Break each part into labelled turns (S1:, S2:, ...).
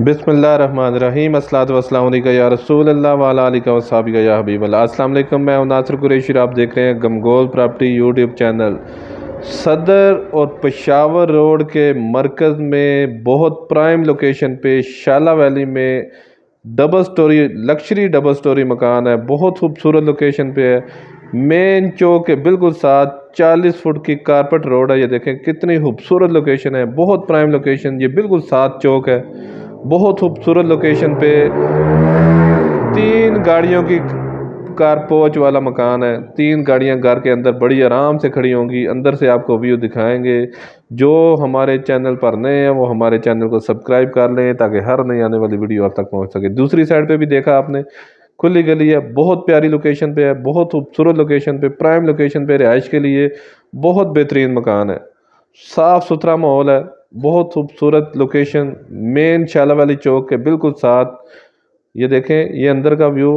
S1: बिस्मिल्लाहिर्रहमानिर्रहीम अस्सलातु वस्सलामु अलैका या रसूल अल्लाह व अला आलिका व सहाबिका या हबीब अल्लाह। अस्सलाम वालेकुम, मैं हूं नासिर कुरैशी। आप देख रहे हैं गमगोल प्रॉपर्टी यूट्यूब चैनल। सदर और पेशावर रोड के मरकज़ में बहुत प्राइम लोकेशन पे शाला वैली में डबल स्टोरी लक्शरी डबल स्टोरी मकान है। बहुत खूबसूरत लोकेशन पे है। मेन चौक के बिल्कुल साथ 40 फुट की कारपेट रोड है। ये देखें कितनी खूबसूरत लोकेशन है, बहुत प्राइम लोकेशन। ये बिल्कुल साथ चौक है, बहुत खूबसूरत लोकेशन पे 3 गाड़ियों की कार पोच वाला मकान है। 3 गाड़ियां घर के अंदर बड़ी आराम से खड़ी होंगी। अंदर से आपको व्यू दिखाएंगे। जो हमारे चैनल पर नए हैं वो हमारे चैनल को सब्सक्राइब कर लें ताकि हर नई आने वाली वीडियो आप तक पहुंच सके। दूसरी साइड पे भी देखा आपने, खुली गली है, बहुत प्यारी लोकेशन पे है, बहुत खूबसूरत लोकेशन पे, प्राइम लोकेशन पे रिहाइश के लिए बहुत बेहतरीन मकान है। साफ़ सुथरा माहौल है, बहुत खूबसूरत लोकेशन, मेन शाला वाली चौक के बिल्कुल साथ। ये देखें, ये अंदर का व्यू,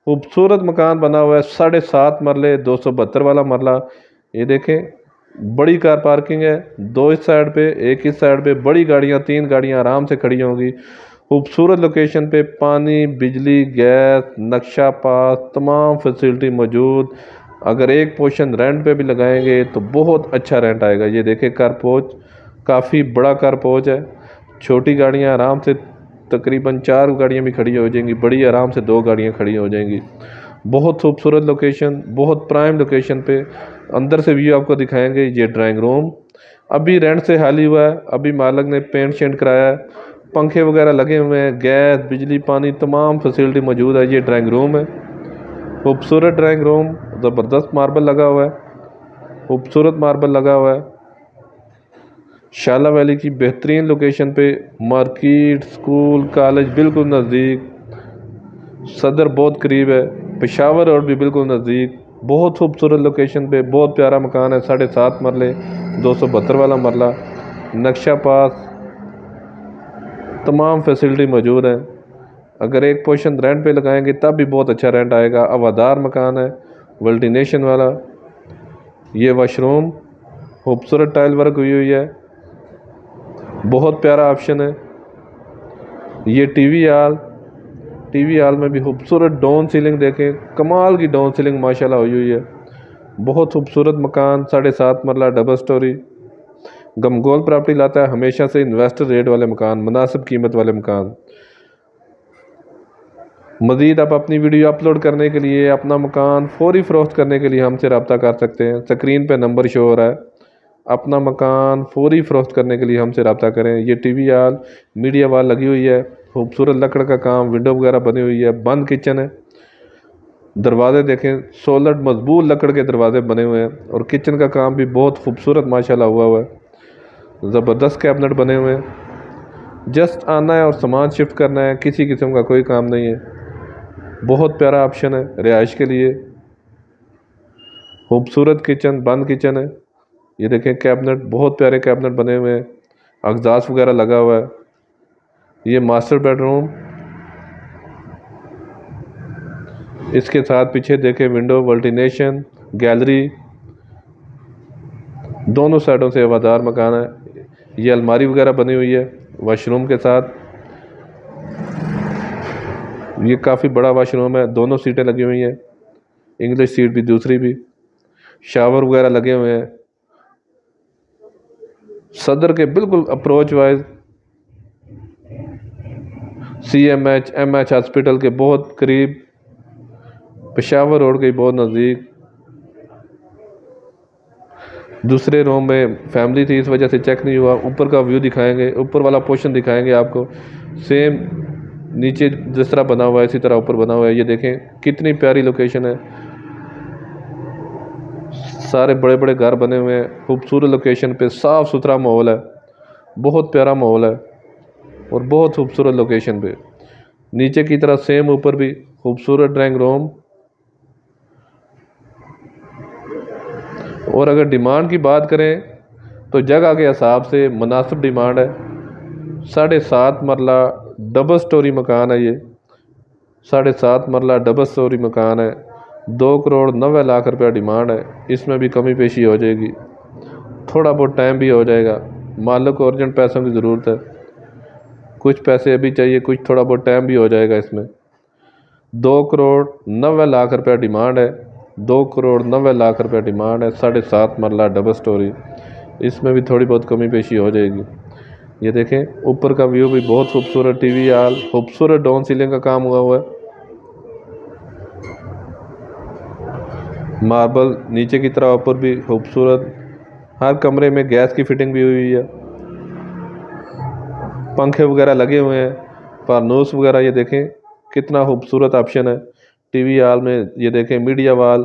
S1: खूबसूरत मकान बना हुआ है। 7.5 मरले, 272 वाला मरला। ये देखें, बड़ी कार पार्किंग है, 2 इस साइड पे, 1 इस साइड पे। बड़ी गाड़ियाँ, 3 गाड़ियाँ आराम से खड़ी होंगी। खूबसूरत लोकेशन पे पानी, बिजली, गैस, नक्शा पास, तमाम फैसिलिटी मौजूद। अगर एक पोर्शन रेंट पे भी लगाएंगे तो बहुत अच्छा रेंट आएगा। ये देखें, कार पोच काफ़ी बड़ा कार पोच है। छोटी गाड़ियाँ आराम से तकरीबन 4 गाड़ियाँ भी खड़ी हो जाएंगी, बड़ी आराम से 2 गाड़ियाँ खड़ी हो जाएंगी। बहुत खूबसूरत लोकेशन, बहुत प्राइम लोकेशन पे। अंदर से व्यू आपको दिखाएंगे। ये ड्राइंग रूम अभी रेंट से खाली हुआ है, अभी मालिक ने पेंट शेंट कराया है, पंखे वगैरह लगे हुए हैं, गैस, बिजली, पानी, तमाम फैसिलिटी मौजूद है। ये ड्राइंग रूम है, खूबसूरत ड्राइंग रूम, ज़बरदस्त मार्बल लगा हुआ है, खूबसूरत मार्बल लगा हुआ है। शाला वैली की बेहतरीन लोकेशन पे, मार्केट, स्कूल, कॉलेज बिल्कुल नज़दीक, सदर बहुत करीब है, पेशावर रोड भी बिल्कुल नज़दीक। बहुत खूबसूरत लोकेशन पे बहुत प्यारा मकान है। 7.5 मरले, 272 वाला मरला, नक्शा पास, तमाम फैसिलिटी मौजूद है। अगर एक पोर्शन रेंट पे लगाएंगे तब भी बहुत अच्छा रेंट आएगा। हवादार मकान है, वेल्टिनेशन वाला। ये वाशरूम, खूबसूरत टाइल वर्क हुई हुई है, बहुत प्यारा ऑप्शन है। ये टीवी हॉल में भी खूबसूरत डाउन सीलिंग देखें, कमाल की डाउन सीलिंग माशाल्लाह हुई हुई है। बहुत खूबसूरत मकान, 7.5 मरला, डबल स्टोरी। गमगोल प्रॉपर्टी लाता है हमेशा से इन्वेस्टर रेट वाले मकान, मुनासिब कीमत वाले मकान। मज़ीद आप अपनी वीडियो अपलोड करने के लिए, अपना मकान फौरी फ़रोख्त करने के लिए हमसे रब्ता कर सकते हैं। स्क्रीन पे नंबर शो हो रहा है। अपना मकान फौरी फ़रोख्त करने के लिए हमसे रब्ता करें। ये टीवी हॉल, मीडिया वॉल लगी हुई है, खूबसूरत लकड़ का काम, विंडो वगैरह बनी हुई है, बंद किचन है। दरवाज़े देखें, सोलर मजबूत लकड़ के दरवाजे बने हुए हैं और किचन का काम भी बहुत खूबसूरत माशाल्लाह हुआ है। ज़बरदस्त कैबिनेट बने हुए हैं। जस्ट आना है और सामान शिफ्ट करना है, किसी किस्म का कोई काम नहीं है। बहुत प्यारा ऑप्शन है रिहाइश के लिए। खूबसूरत किचन, बंद किचन है। ये देखें, कैबिनेट, बहुत प्यारे कैबिनेट बने हुए हैं, एग्जॉस्ट वगैरह लगा हुआ है। ये मास्टर बेडरूम, इसके साथ पीछे देखें विंडो, वेल्टिनेशन, गैलरी, दोनों साइडों से हवादार मकान है। ये अलमारी वगैरह बनी हुई है वाशरूम के साथ। ये काफ़ी बड़ा वाशरूम है, दोनों सीटें लगी हुई हैं, इंग्लिश सीट भी, दूसरी भी। शावर वगैरह लगे हुए हैं। सदर के बिल्कुल approach wise CMH MH hospital के बहुत करीब, पेशावर रोड के बहुत नज़दीक। दूसरे रूम में फैमिली थी, इस वजह से चेक नहीं हुआ। ऊपर का व्यू दिखाएंगे, ऊपर वाला पोर्शन दिखाएंगे आपको। सेम नीचे जिस तरह बना हुआ है इसी तरह ऊपर बना हुआ है। ये देखें कितनी प्यारी लोकेशन है, सारे बड़े बड़े घर बने हुए हैं, खूबसूरत लोकेशन पे, साफ़ सुथरा माहौल है, बहुत प्यारा माहौल है और बहुत खूबसूरत लोकेशन पे। नीचे की तरफ सेम ऊपर भी खूबसूरत ड्राइंग रूम। और अगर डिमांड की बात करें तो जगह के हिसाब से मुनासिब डिमांड है। 7.5 मरला डबल स्टोरी मकान है। ये 7.5 मरला डबल स्टोरी मकान है। 2,90,00,000 रुपया डिमांड है। इसमें भी कमी पेशी हो जाएगी, थोड़ा बहुत टाइम भी हो जाएगा। मालिक को अर्जेंट पैसों की ज़रूरत है। कुछ पैसे अभी चाहिए, कुछ थोड़ा बहुत टाइम भी हो जाएगा इसमें। 2,90,00,000 रुपया डिमांड है, 2,90,00,000 रुपया डिमांड है। 7.5 मरला डबल स्टोरी, इसमें भी थोड़ी बहुत कमी पेशी हो जाएगी। ये देखें ऊपर का व्यू भी बहुत खूबसूरत, टीवी हॉल, खूबसूरत डाउन सीलिंग का काम हुआ है। मार्बल नीचे की तरफ, ऊपर भी खूबसूरत। हर कमरे में गैस की फिटिंग भी हुई है, पंखे वगैरह लगे हुए हैं, फार्नूस वगैरह। ये देखें कितना खूबसूरत ऑप्शन है टीवी हॉल में। ये देखें मीडिया वॉल,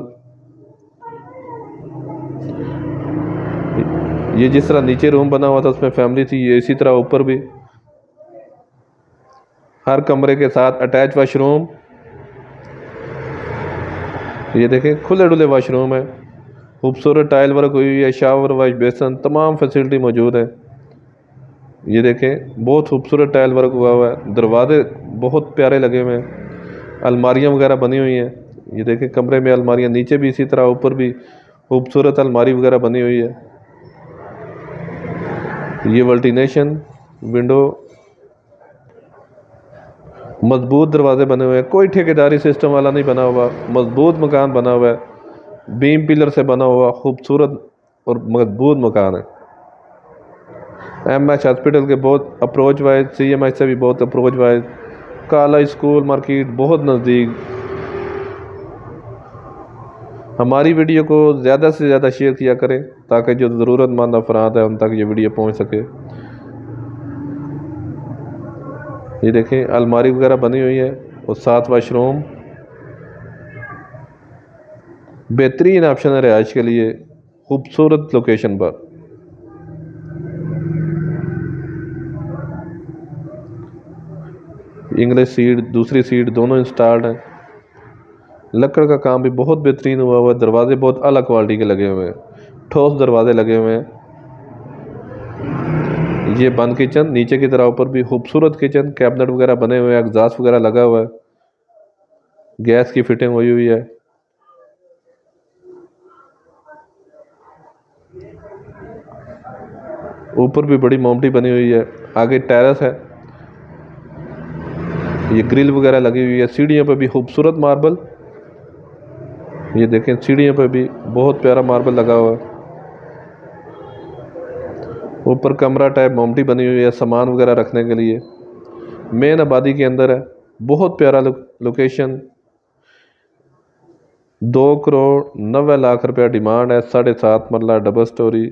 S1: ये जिस तरह नीचे रूम बना हुआ था उसमें फैमिली थी, ये इसी तरह ऊपर भी। हर कमरे के साथ अटैच वाशरूम। ये देखें खुले डुले वाशरूम है, खूबसूरत टाइल वर्क हुई हुई है, शावर वाश बेसन तमाम फैसिलिटी मौजूद है। ये देखें बहुत खूबसूरत टाइल वर्क हुआ है, दरवाजे बहुत प्यारे लगे हुए हैं, अलमारियाँ वगैरह बनी हुई हैं। ये देखें कमरे में अलमारियाँ, नीचे भी इसी तरह, ऊपर भी खूबसूरत अलमारी वगैरह बनी हुई है। ये वेंटिलेशन विंडो, मजबूत दरवाजे बने हुए हैं, कोई ठेकेदारी सिस्टम वाला नहीं बना हुआ, मजबूत मकान बना हुआ है, बीम पिलर से बना हुआ खूबसूरत और मजबूत मकान है। एमएच हॉस्पिटल के बहुत अप्रोच वाइज, सीएमएच से भी बहुत अप्रोच वाइज, काला स्कूल मार्केट बहुत नज़दीक। हमारी वीडियो को ज़्यादा से ज़्यादा शेयर किया करें ताकि जो ज़रूरतमंद अफराद है उन तक ये वीडियो पहुंच सके। ये देखें अलमारी वगैरह बनी हुई है और 7 वाशरूम, बेहतरीन ऑप्शन है रिहाइश के लिए, खूबसूरत लोकेशन पर। इंग्लिश सीट, दूसरी सीट दोनों इंस्टॉल्ड हैं। लकड़ का काम भी बहुत बेहतरीन हुआ है, दरवाजे बहुत अलग क्वालिटी के लगे हुए हैं, ठोस दरवाजे लगे हुए हैं। ये बंद किचन, नीचे की तरफ ऊपर भी खूबसूरत किचन, कैबिनेट वगैरह बने हुए हैं, एग्जॉस्ट वगैरह लगा हुआ है, गैस की फिटिंग हुई हुई है। ऊपर भी बड़ी मोमटी बनी हुई है, आगे टेरेस है, ये ग्रिल वगैरह लगी हुई है। सीढ़ियों पे भी खूबसूरत मार्बल, ये देखें सीढ़ियों पे भी बहुत प्यारा मार्बल लगा हुआ है। ऊपर कमरा टाइप मोमटी बनी हुई है सामान वगैरह रखने के लिए, मेन आबादी के अंदर है, बहुत प्यारा लोकेशन। 2,90,00,000 रुपया डिमांड है, 7.5 मरला डबल स्टोरी।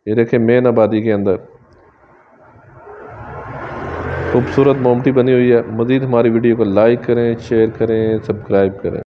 S1: ये देखें मेन आबादी के अंदर खूबसूरत मोमटी बनी हुई है। मज़ीद हमारी वीडियो को लाइक करें, शेयर करें, सब्सक्राइब करें।